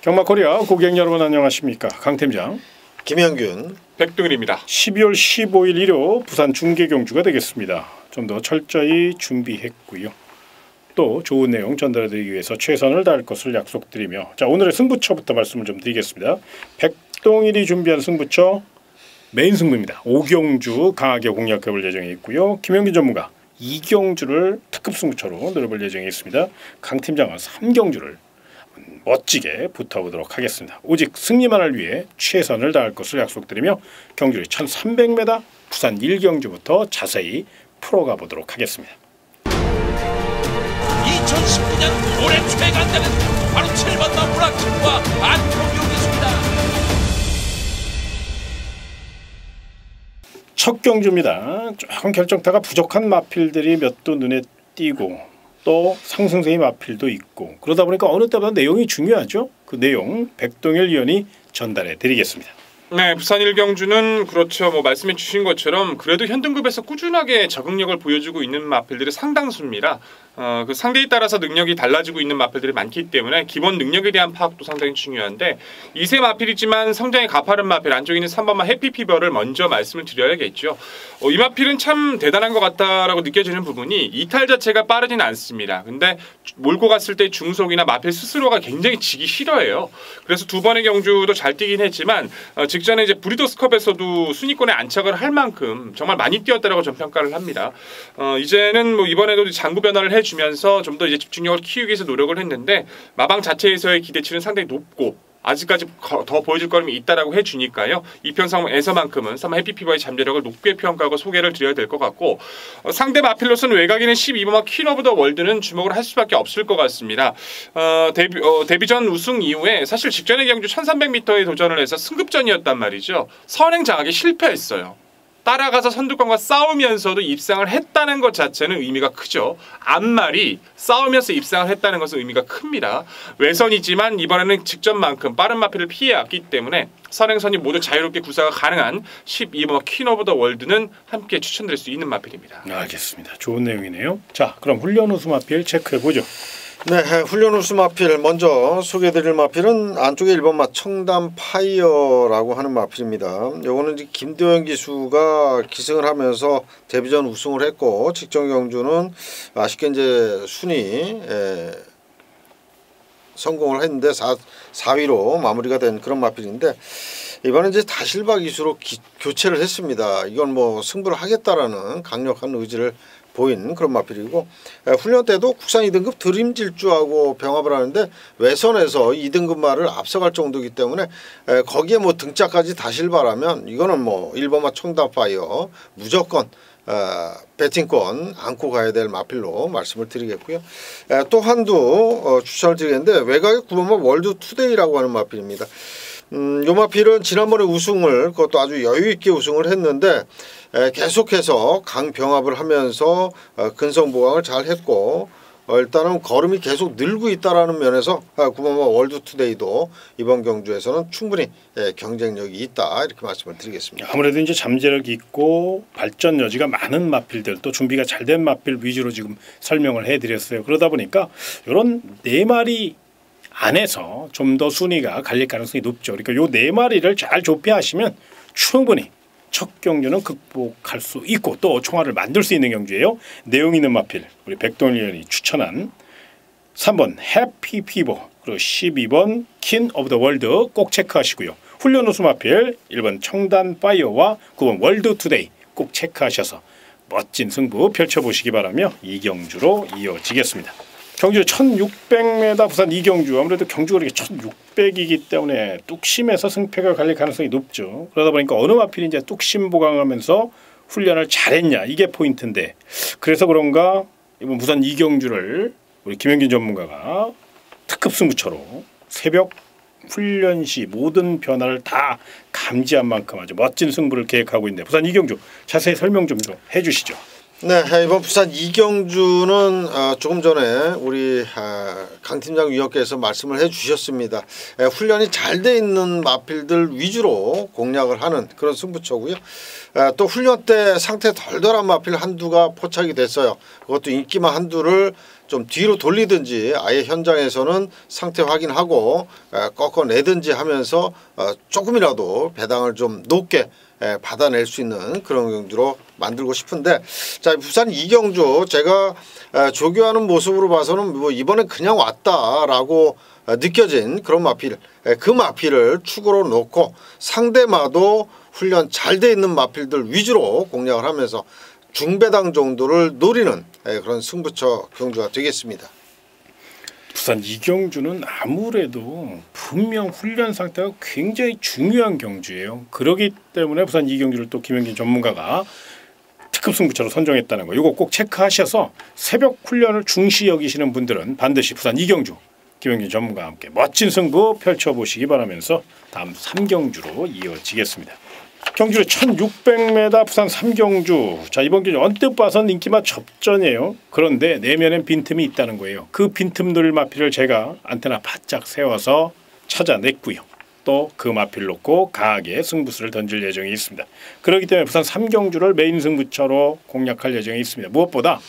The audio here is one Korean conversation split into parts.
경마코리아 고객 여러분 안녕하십니까. 강팀장 김영균 백동일입니다. 12월 15일 일요 부산 중계경주가 되겠습니다. 좀 더 철저히 준비했고요. 또 좋은 내용 전달해드리기 위해서 최선을 다할 것을 약속드리며 자 오늘의 승부처부터 말씀을 좀 드리겠습니다. 백동일이 준비한 승부처 메인 승부입니다. 5경주 강하게 공략해볼 예정에 있고요. 김영균 전문가 2경주를 특급 승부처로 노려볼 예정에 있습니다. 강 팀장은 3경주를 멋지게 붙어보도록 하겠습니다. 오직 승리만을 위해 최선을 다할 것을 약속드리며 경주를 1300m 부산 1경주부터 자세히 풀어가 보도록 하겠습니다. 2019년 올해 최강자는 바로 7번 나무라팀과 안동경기수입니다. 첫 경주입니다. 조금 결정타가 부족한 마필들이 몇 도 눈에 띄고 또 상승세의 마필도 있고 그러다 보니까 어느 때보다 내용이 중요하죠. 그 내용 백동일 위원이 전달해 드리겠습니다. 네, 부산 1경주는 그렇죠. 뭐 말씀해 주신 것처럼 그래도 현등급에서 꾸준하게 적응력을 보여주고 있는 마필들이 상당수입니다. 그 상대에 따라서 능력이 달라지고 있는 마필들이 많기 때문에 기본 능력에 대한 파악도 상당히 중요한데 2세 마필이지만 성장이 가파른 마필 안쪽에 있는 3번마 해피피버를 먼저 말씀을 드려야겠죠. 이 마필은 참 대단한 것 같다라고 느껴지는 부분이 이탈 자체가 빠르진 않습니다. 근데 몰고 갔을 때 중속이나 마필 스스로가 굉장히 지기 싫어해요. 그래서 두 번의 경주도 잘 뛰긴 했지만 직전에 이제 브리더스컵에서도 순위권에 안착을 할 만큼 정말 많이 뛰었다라고 전평가를 합니다. 이제는 뭐 이번에도 장구 변화를 해주면서 좀 더 이제 집중력을 키우기 위해서 노력을 했는데 마방 자체에서의 기대치는 상당히 높고 아직까지 더 보여줄 거림이 있다라고 해주니까요. 이편성에서만큼은 3번 해피피버의 잠재력을 높게 평가하고 소개를 드려야 될 것 같고 상대 마필로서는 외곽에는 12번마 퀸 오브 더 월드는 주목을 할 수밖에 없을 것 같습니다. 데뷔전 우승 이후에 사실 직전의 경주 1300m에 도전을 해서 승급전이었단 말이죠. 선행 장악에 실패했어요. 따라가서 선두권과 싸우면서도 입상을 했다는 것 자체는 의미가 크죠. 앞말이 싸우면서 입상을 했다는 것은 의미가 큽니다. 외선이지만 이번에는 직전만큼 빠른 마필을 피해왔기 때문에 선행선이 모두 자유롭게 구사가 가능한 12번 퀸 오브 더 월드는 함께 추천드릴 수 있는 마필입니다. 알겠습니다. 좋은 내용이네요. 자 그럼 훈련 우수 마필 체크해보죠. 네, 훈련 우수 마필 먼저 소개해드릴 마필은 안쪽에 1번마 청담 파이어라고 하는 마필입니다. 요거는 이제 김도현 기수가 기승을 하면서 데뷔전 우승을 했고 직전 경주는 아쉽게 이제 순위 성공을 했는데 4위로 마무리가 된 그런 마필인데 이번에 이제 다실바 기수로 교체를 했습니다. 이건 뭐 승부를 하겠다라는 강력한 의지를 보인 그런 마필이고 훈련 때도 국산 2등급 드림질주하고 병합을 하는데 외선에서 2등급 말을 앞서갈 정도이기 때문에 거기에 뭐 등짝까지 다실바라면 이거는 뭐 1번마 청담파이어 무조건 배팅권 안고 가야 될 마필로 말씀을 드리겠고요. 또 한두 추천을 드리겠는데 외곽의 9번마 월드투데이라고 하는 마필입니다. 요 마필은 지난번에 우승을 그것도 아주 여유있게 우승을 했는데 계속해서 강병합을 하면서 근성보강을 잘 했고 일단은 걸음이 계속 늘고 있다라는 면에서 9번마 월드투데이도 이번 경주에서는 충분히 경쟁력이 있다 이렇게 말씀을 드리겠습니다. 아무래도 이제 잠재력이 있고 발전 여지가 많은 마필들 또 준비가 잘 된 마필 위주로 지금 설명을 해드렸어요. 그러다 보니까 이런 4마리 안에서 좀 더 순위가 갈릴 가능성이 높죠. 그러니까 요 4마리를 잘 조폐하시면 충분히 첫 경주는 극복할 수 있고 또 총알을 만들 수 있는 경주예요. 내용 있는 마필 우리 백동일 위원이 추천한 3번 해피피버 그리고 12번 퀸 오브 더 월드 꼭 체크하시고요. 훈련 우수 마필 1번 청단 파이어와 9번 월드 투데이 꼭 체크하셔서 멋진 승부 펼쳐보시기 바라며 이 경주로 이어지겠습니다. 경주 1600m 부산 2경주 아무래도 경주가 이렇게 1600이기 때문에 뚝심에서 승패가 갈릴 가능성이 높죠. 그러다 보니까 어느 마필이 이제 뚝심 보강하면서 훈련을 잘했냐 이게 포인트인데 그래서 그런가 이번 부산 2경주를 우리 김영균 전문가가 특급 승부처로 새벽 훈련 시 모든 변화를 다 감지한 만큼 아주 멋진 승부를 계획하고 있는데 부산 2경주 자세히 설명 좀 해주시죠. 네, 이번 부산 이경주는 조금 전에 우리 강 팀장 위원께서 말씀을 해주셨습니다. 훈련이 잘 돼 있는 마필들 위주로 공략을 하는 그런 승부처고요. 또 훈련 때 상태 덜덜한 마필 한두가 포착이 됐어요. 그것도 인기만 한두를 좀 뒤로 돌리든지 아예 현장에서는 상태 확인하고 꺾어내든지 하면서 조금이라도 배당을 좀 높게 받아낼 수 있는 그런 경주로 만들고 싶은데, 자, 부산 이경주 제가 조교하는 모습으로 봐서는 뭐 이번에 그냥 왔다라고 느껴진 그런 마필, 그 마필을 축으로 놓고 상대마도 훈련 잘 돼 있는 마필들 위주로 공략을 하면서 중배당 정도를 노리는 그런 승부처 경주가 되겠습니다. 부산 이경주는 아무래도 분명 훈련 상태가 굉장히 중요한 경주예요. 그렇기 때문에 부산 이경주를 또 김영진 전문가가 특급 승부처로 선정했다는 거, 이거 꼭 체크하셔서 새벽 훈련을 중시 여기시는 분들은 반드시 부산 이경주 김영진 전문가와 함께 멋진 승부 펼쳐보시기 바라면서 다음 3경주로 이어지겠습니다. 경주의 1600m 부산 3경주. 자, 이번 경주 언뜻 봐선 인기맛 접전이에요. 그런데 내면엔 빈틈이 있다는 거예요. 그 빈틈 노릴 마필을 제가 안테나 바짝 세워서 찾아냈고요. 또 그 마필 놓고 강하게 승부수를 던질 예정이 있습니다. 그렇기 때문에 부산 3경주를 메인 승부처로 공략할 예정이 있습니다. 무엇보다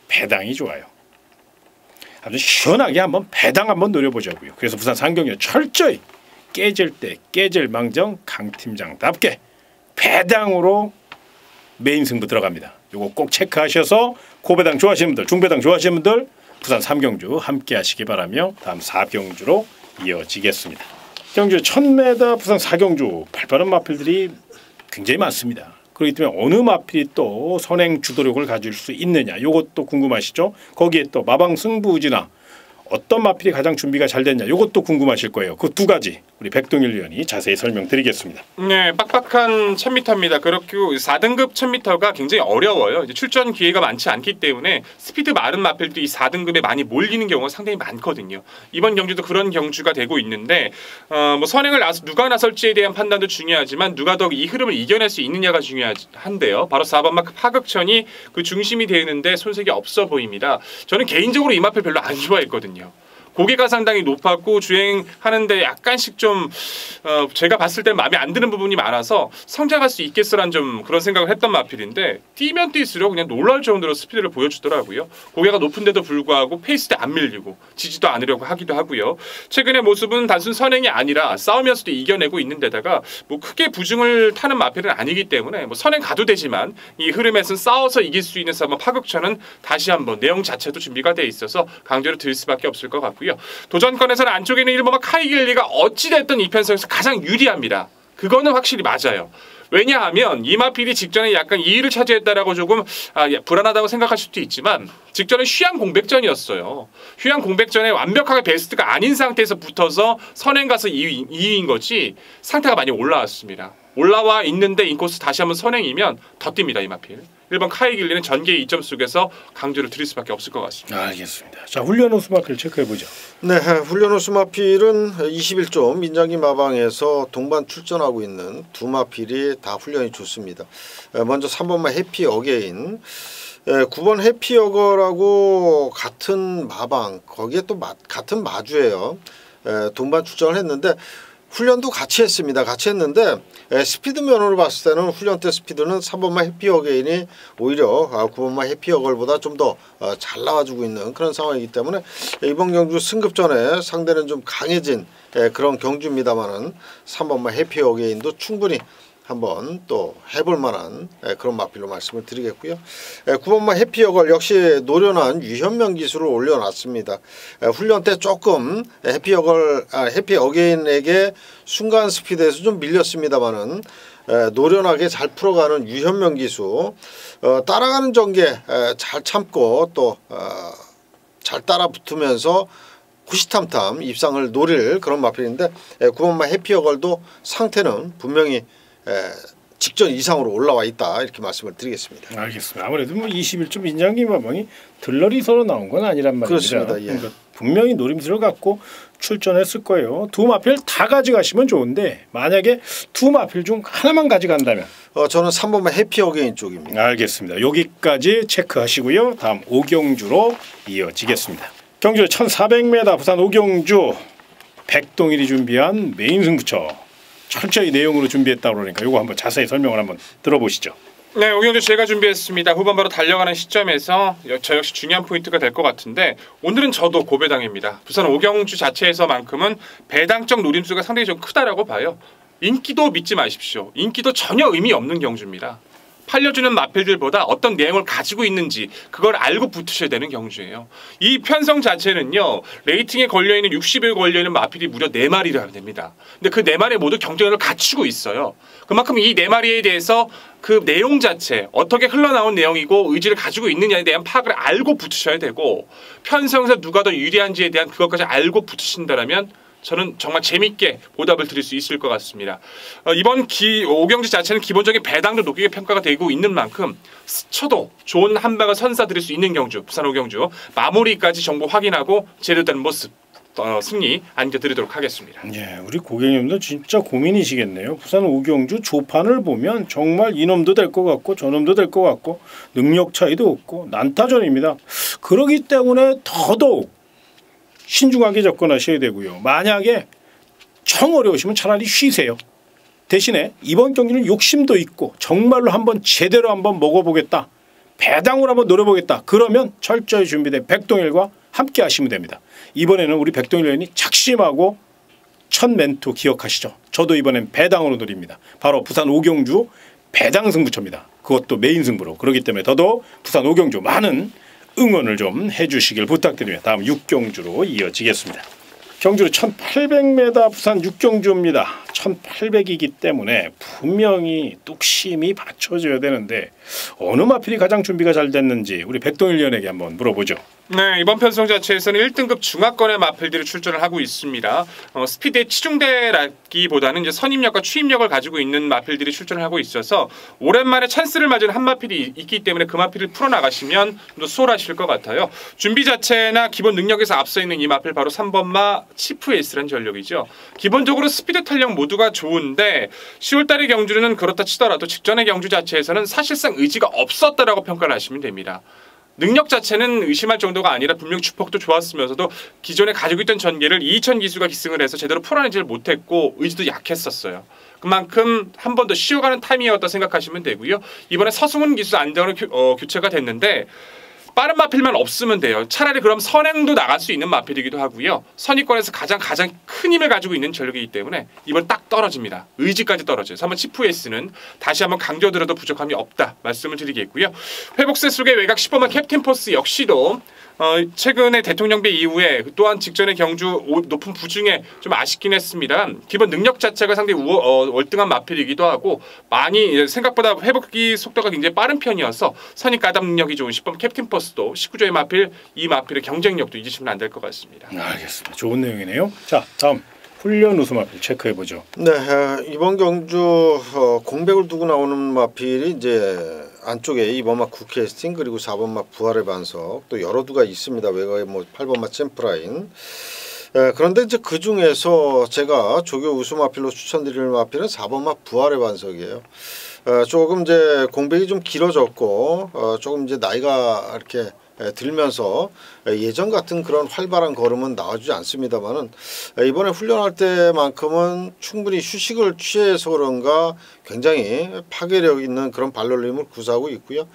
배당이 좋아요. 아주 시원하게 한번 배당 한번 노려보자고요. 그래서 부산 3경주 철저히 깨질 때 깨질 망정 강 팀장답게 배당으로 메인 승부 들어갑니다. 요거 꼭 체크하셔서 고배당 좋아하시는 분들, 중배당 좋아하시는 분들 부산 3경주 함께 하시기 바라며 다음 4경주로 이어지겠습니다. 경주 1000m 부산 4경주 발빠른 마필들이 굉장히 많습니다. 그렇기 때문에 어느 마필이 또 선행 주도력을 가질 수 있느냐, 요것도 궁금하시죠? 거기에 또 마방 승부지나 어떤 마필이 가장 준비가 잘 됐냐, 이것도 궁금하실 거예요. 그 두 가지 우리 백동일 위원이 자세히 설명드리겠습니다. 네, 빡빡한 1000m입니다. 그렇게 4등급 1000m가 굉장히 어려워요. 이제 출전 기회가 많지 않기 때문에 스피드 마른 마필도 이 4등급에 많이 몰리는 경우가 상당히 많거든요. 이번 경주도 그런 경주가 되고 있는데 뭐 선행을 누가 나설지에 대한 판단도 중요하지만 누가 더 이 흐름을 이겨낼 수 있느냐가 중요한데요. 바로 4번 마크 파극천이 그 중심이 되는데 손색이 없어 보입니다. 저는 개인적으로 이 마필 별로 안 좋아했거든요. 고개가 상당히 높았고 주행하는데 약간씩 좀 제가 봤을 때 마음에 안 드는 부분이 많아서 성장할 수 있겠어라는 좀 그런 생각을 했던 마필인데 뛰면 뛸수록 그냥 놀라울 정도로 스피드를 보여주더라고요. 고개가 높은데도 불구하고 페이스 때 안 밀리고 지지도 않으려고 하기도 하고요. 최근의 모습은 단순 선행이 아니라 싸우면서도 이겨내고 있는 데다가 뭐 크게 부중을 타는 마필은 아니기 때문에 뭐 선행 가도 되지만 이 흐름에서는 싸워서 이길 수 있는 싸움 파극천은 다시 한번 내용 자체도 준비가 돼 있어서 강조를 드릴 수밖에 없을 것 같고요. 도전권에서는 안쪽에 있는 일본마 카이길리가 어찌됐든 이 편성에서 가장 유리합니다. 그거는 확실히 맞아요. 왜냐하면 이 마필이 직전에 약간 2위를 차지했다라고 조금 불안하다고 생각하실 수도 있지만 직전에 휴양 공백전이었어요. 휴양 공백전에 완벽하게 베스트가 아닌 상태에서 붙어서 선행 가서 2위인 거지 상태가 많이 올라왔습니다. 올라와 있는데 인코스 다시 한번 선행이면 더 뜁니다. 이 마필. 1번 카이길리는 전개의 이점 속에서 강조를 드릴 수밖에 없을 것 같습니다. 알겠습니다. 자, 훈련 호수 마필 체크해보죠. 네, 훈련 호수 마필은 21조 민장기 마방에서 동반 출전하고 있는 두 마필이 다 훈련이 좋습니다. 먼저 3번마 해피 어게인, 9번 해피 어거라고 같은 마방, 거기에 또 같은 마주예요. 동반 출전을 했는데 훈련도 같이 했습니다. 같이 했는데 스피드 면으로 봤을 때는 훈련 때 스피드는 3번마 해피 어게인이 오히려 9번마 해피 어걸보다 좀 더 잘 나와주고 있는 그런 상황이기 때문에 이번 경주 승급 전에 상대는 좀 강해진 그런 경주입니다만은 3번마 해피 어게인도 충분히 한번 또 해볼 만한 그런 마필로 말씀을 드리겠고요. 9번마 해피어걸 역시 노련한 유현명 기술을 올려놨습니다. 훈련 때 조금 해피 어게인에게 순간 스피드에서 좀 밀렸습니다만은 노련하게 잘 풀어가는 유현명 기수, 따라가는 전개 잘 참고 또 잘 따라 붙으면서 호시탐탐 입상을 노릴 그런 마필인데 9번마 해피어걸도 상태는 분명히 직전 이상으로 올라와 있다 이렇게 말씀을 드리겠습니다. 알겠습니다. 아무래도 뭐 21점 인장기 마방이 들러리서로 나온 건 아니란 말입니다. 그렇습니다. 예. 그러니까 분명히 노림수를 갖고 출전했을 거예요. 두 마필 다 가져가시면 좋은데 만약에 두 마필 중 하나만 가져간다면 저는 3번만 해피 어게인 쪽입니다. 알겠습니다. 여기까지 체크하시고요. 다음 오경주로 이어지겠습니다. 경주 1400m 부산 오경주 백동일이 준비한 메인 승부처 철저히 내용으로 준비했다고 그러니까 이거 한번 자세히 설명을 한번 들어보시죠. 네, 오경주 제가 준비했습니다. 후반 바로 달려가는 시점에서 저 역시 중요한 포인트가 될 것 같은데 오늘은 저도 고배당입니다. 부산 오경주 자체에서만큼은 배당적 노림수가 상당히 좀 크다라고 봐요. 인기도 믿지 마십시오. 인기도 전혀 의미 없는 경주입니다. 팔려주는 마필들보다 어떤 내용을 가지고 있는지 그걸 알고 붙으셔야 되는 경주예요. 이 편성 자체는요. 레이팅에 걸려있는 60일 걸려있는 마필이 무려 4마리라 됩니다. 근데 그 4마리 모두 경쟁력을 갖추고 있어요. 그만큼 이 4마리에 대해서 그 내용 자체 어떻게 흘러나온 내용이고 의지를 가지고 있느냐에 대한 파악을 알고 붙으셔야 되고 편성에서 누가 더 유리한지에 대한 그것까지 알고 붙으신다면 저는 정말 재밌게 보답을 드릴 수 있을 것 같습니다. 이번 오경주 자체는 기본적인 배당도 높게 평가가 되고 있는 만큼 스쳐도 좋은 한 방을 선사드릴 수 있는 경주 부산 오경주 마무리까지 정보 확인하고 제대로 된 모습 승리 안겨드리도록 하겠습니다. 예, 우리 고객님들 진짜 고민이시겠네요. 부산 오경주 조판을 보면 정말 이놈도 될 것 같고 저놈도 될 것 같고 능력 차이도 없고 난타전입니다. 그렇기 때문에 더더욱 신중하게 접근하셔야 되고요. 만약에 정 어려우시면 차라리 쉬세요. 대신에 이번 경기는 욕심도 있고 정말로 한번 제대로 한번 먹어보겠다. 배당으로 한번 노려보겠다. 그러면 철저히 준비된 백동일과 함께 하시면 됩니다. 이번에는 우리 백동일 의원이 작심하고 첫 멘트 기억하시죠? 저도 이번엔 배당으로 노립니다. 바로 부산 오경주 배당 승부처입니다. 그것도 메인 승부로. 그렇기 때문에 더더욱 부산 오경주 많은 응원을 좀 해주시길 부탁드리며 다음 육경주로 이어지겠습니다. 경주로 1800m 부산 육경주입니다. 1800이기 때문에 분명히 뚝심이 받쳐줘야 되는데 어느 마필이 가장 준비가 잘 됐는지 우리 백동일 의원에게 한번 물어보죠. 네, 이번 편성 자체에서는 1등급 중하권의 마필들이 출전을 하고 있습니다. 스피드의 치중대라기보다는 이제 선임력과 추임력을 가지고 있는 마필들이 출전을 하고 있어서 오랜만에 찬스를 맞은 한 마필이 있기 때문에 그 마필을 풀어나가시면 좀 수월하실 것 같아요. 준비 자체나 기본 능력에서 앞서 있는 이 마필 바로 3번마 치프에이스라는 전력이죠. 기본적으로 스피드 탄력 모두가 좋은데 10월달의 경주는 그렇다 치더라도 직전의 경주 자체에서는 사실상 의지가 없었다라고 평가를 하시면 됩니다. 능력 자체는 의심할 정도가 아니라 분명 주폭도 좋았으면서도 기존에 가지고 있던 전개를 이희천 기수가 기승을 해서 제대로 풀어내지를 못했고 의지도 약했었어요. 그만큼 한 번 더 쉬어가는 타이밍이었다 생각하시면 되고요. 이번에 서승훈 기수 안정으로 교체가 됐는데 빠른 마필만 없으면 돼요. 차라리 그럼 선행도 나갈 수 있는 마필이기도 하고요. 선의권에서 가장 큰 힘을 가지고 있는 전력이기 때문에 이번 딱 떨어집니다. 의지까지 떨어져요. 3번 치프에이스는 다시 한번 강조드려도 부족함이 없다 말씀을 드리겠고요. 회복세 속의 외곽 10번만 캡틴 포스 역시도 최근에 대통령배 이후에 또한 직전의 경주 높은 부중에 좀 아쉽긴 했습니다. 기본 능력 자체가 상당히 월등한 마필이기도 하고 많이 생각보다 회복기 속도가 굉장히 빠른 편이어서 선입 가담 능력이 좋은 10번 캡틴 포스도 19조의 마필, 이 마필의 경쟁력도 잊으시면 안 될 것 같습니다. 알겠습니다. 좋은 내용이네요. 자, 다음 훈련 우수 마필 체크해보죠. 네, 이번 경주 공백을 두고 나오는 마필이 이제 안쪽에 2번마 구캐스팅 그리고 4번마 부활의 반석 또 여러 두가 있습니다. 외곽에 뭐 8번마 챔프라인. 그런데 이제 그 중에서 제가 조교 우수 마필로 추천드릴 마필은 4번마 부활의 반석이에요. 조금 이제 공백이 좀 길어졌고 조금 이제 나이가 이렇게 들면서 예전 같은 그런 활발한 걸음은 나와주지 않습니다만은 이번에 훈련할 때만큼은 충분히 휴식을 취해서 그런가 굉장히 파괴력 있는 그런 발놀림을 구사하고 있고요.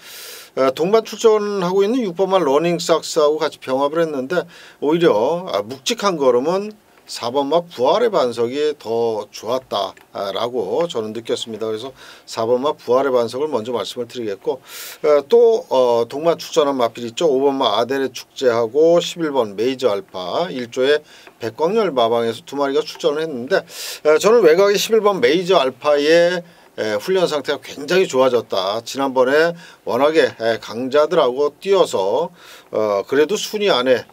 동반 출전하고 있는 6번만 러닝삭스하고 같이 병합을 했는데 오히려 묵직한 걸음은 4번마 부활의 반석이 더 좋았다라고 저는 느꼈습니다. 그래서 4번마 부활의 반석을 먼저 말씀을 드리겠고 또 동반 출전한 마필 있죠. 5번마 아델의 축제하고 11번 메이저 알파 1조의 백광열 마방에서 두 마리가 출전을 했는데 저는 외곽의 11번 메이저 알파의 훈련 상태가 굉장히 좋아졌다. 지난번에 워낙에 강자들하고 뛰어서 그래도 순위 안에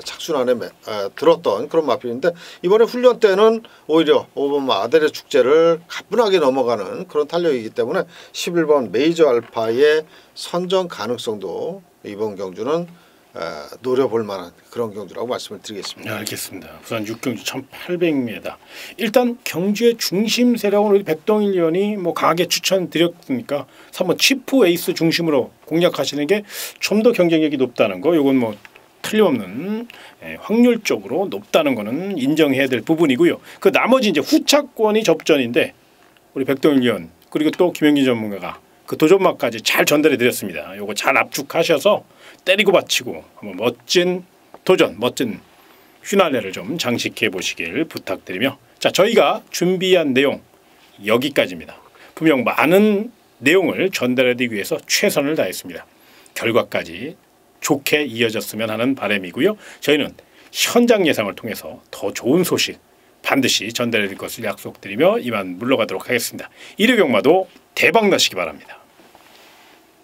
착순 안에 들었던 그런 마필인데 이번에 훈련 때는 오히려 5번 아델의 축제를 가뿐하게 넘어가는 그런 탄력이기 때문에 11번 메이저 알파의 선정 가능성도 이번 경주는 노려볼 만한 그런 경주라고 말씀을 드리겠습니다. 네, 알겠습니다. 부산 6경주 1800m. 일단 경주의 중심 세력은 우리 백동일 의원이 뭐 강하게 추천드렸으니까 3번 치프 에이스 중심으로 공략하시는 게 좀 더 경쟁력이 높다는 거. 이건 뭐 틀림없는 확률적으로 높다는 거는 인정해야 될 부분이고요. 그 나머지 이제 후차권이 접전인데 우리 백동일 의원 그리고 또 김영진 전문가가 그 도전막까지 잘 전달해 드렸습니다. 요거 잘 압축하셔서 때리고 받치고 한번 멋진 도전, 멋진 휘날레를 좀 장식해 보시길 부탁드리며 자 저희가 준비한 내용 여기까지입니다. 분명 많은 내용을 전달해 드리기 위해서 최선을 다했습니다. 결과까지 좋게 이어졌으면 하는 바람이고요. 저희는 현장 예상을 통해서 더 좋은 소식 반드시 전달해 드릴 것을 약속드리며 이만 물러가도록 하겠습니다. 1회 경마도 대박 나시기 바랍니다.